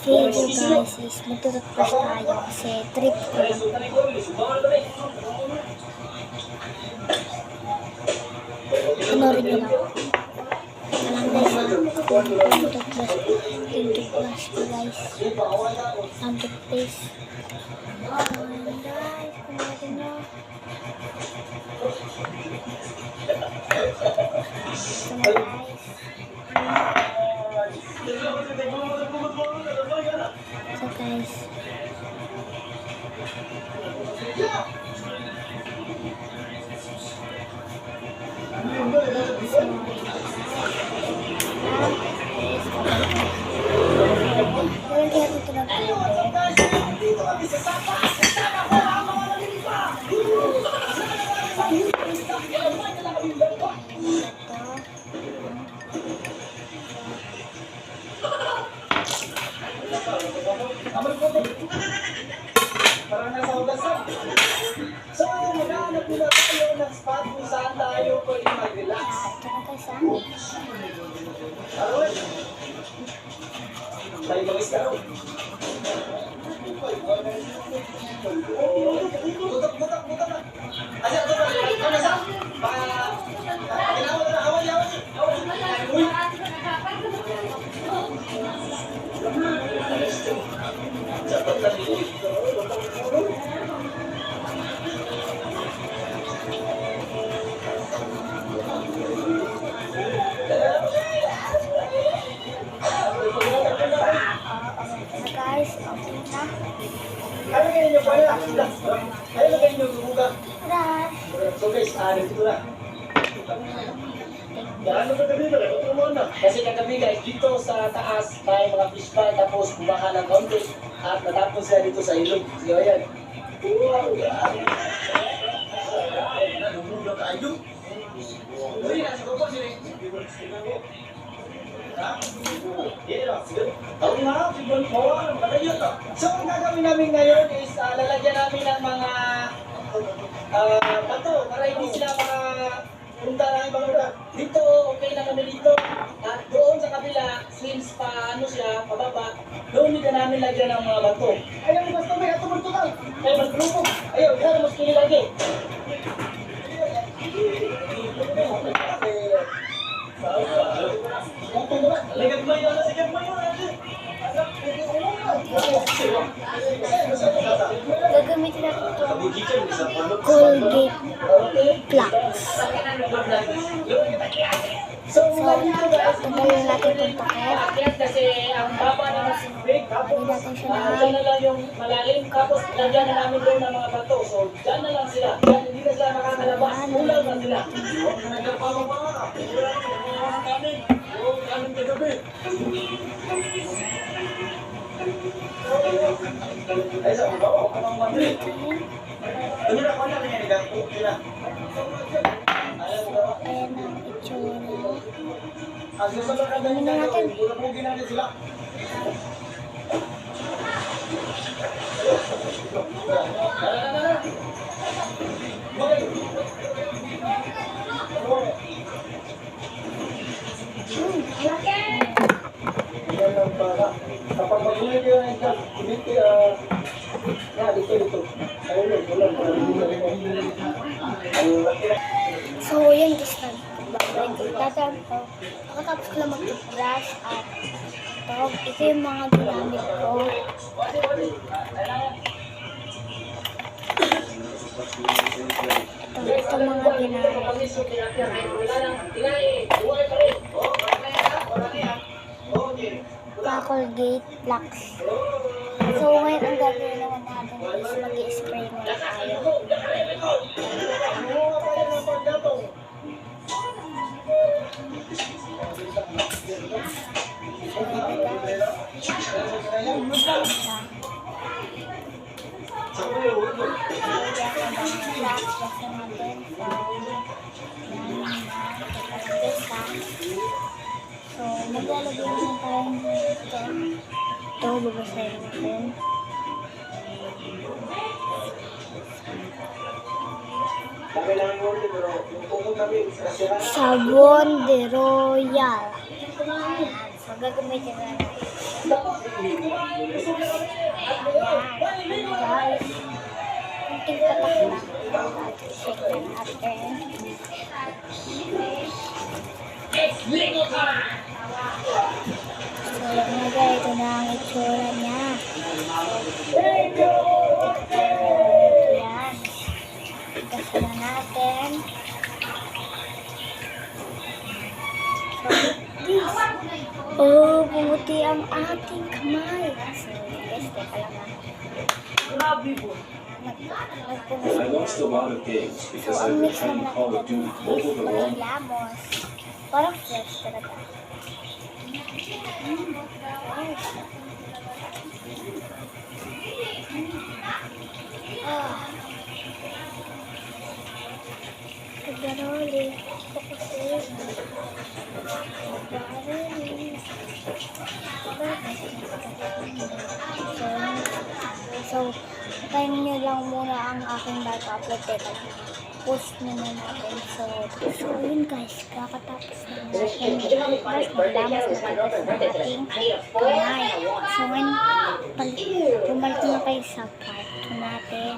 video guys is magtututbrush tayo kasi trip ko lang. Panorin nyo lang. Alam guys toothbrush ko guys. Ang toothpaste. Guys, panorin nyo. So guys, so, maghanap muna tayo ng spot kung saan tayo pwede mag-relax. Aroy! Tayo mag-isla. Butak na. Asa, ano sa? Ginawa na, awal. Uy! Dapat lang dito. guys, okay na. Ano kayo nyo pala? Ano kayo nyo gubuga? So guys, dito na. Ano ba gabi ba? Kasi kagabi guys, dito sa taas may mga fish pie tapos bumaha ng kaunti at natapos sila dito sa ilog. Sige, ayan. Wow! Nagumuga kayo? Uy, nasa ko sila. So, ang gagawin namin ngayon is lalagyan namin ng mga bato para hindi sila punta ng ibang lugar. Dito, okay na kami dito. At doon sa kabila, since paano siya, pababa, doon hindi namin lagyan ng mga bato. Ayaw, mas kami, ato mo ito lang. Ayaw, mas grupo. Ayaw, kaya mas kili lagi. Gagamitin natin ito Colgate Plaques. So, tagalin natin itong takip. Kasi ang baba na Hindi natin siya dyan na lang yung malalim, tapos lagyan na namin doon ng mga bato. So, dyan na lang sila. Dyan, hindi na sila makakalabas. Kulang na sila. Ay, sa baba, kamang Madrid. Ano na ko na rin yung nagkakot nila? Ayan ang itsura. Ang susunod na ganyan tayo, bulabugin natin sila. Yan lang para. Kapag mag-ulit kayo na ito, dito. Ayun, wala. So, yan guys na. Pagkatapos ko lang mag-brush at ito yung mga ginamit ko. Ito mga ginamit. Colgate Plaques. So, ngayon ang gagawin naman natin is mag-i-spray muna tayo. So, maglalagay naman tayo dito. Ito, babasahin natin. Sabon de Royal. So, gagamitin na natin. Susuga kami. At ngayon, maliligo na kami. Guys, kunting patak lang. Check na natin. So, yun na guys, ito na ang itsura niya. Ito yan. Kasi na natin. So, this. Oh, bumuti ang ating kamay. So, guys, teka lang ah. Nagpunas I lost a lot of games So, because I ang was mix playing naman Call of natin Duty Mobile the ng wrong. lamos. Parang fresh talaga. Ah. Pagdaroli. Focusin. Pagdaroli. So, time nyo lang muna ang aking bago upload. Teka lang. Post nyo na natin. So, yun guys. Kakatapos na natin. Guys, maglamas na tapos ng ating kamay. So, ngayon, pumalit na kayo sa part 2 natin.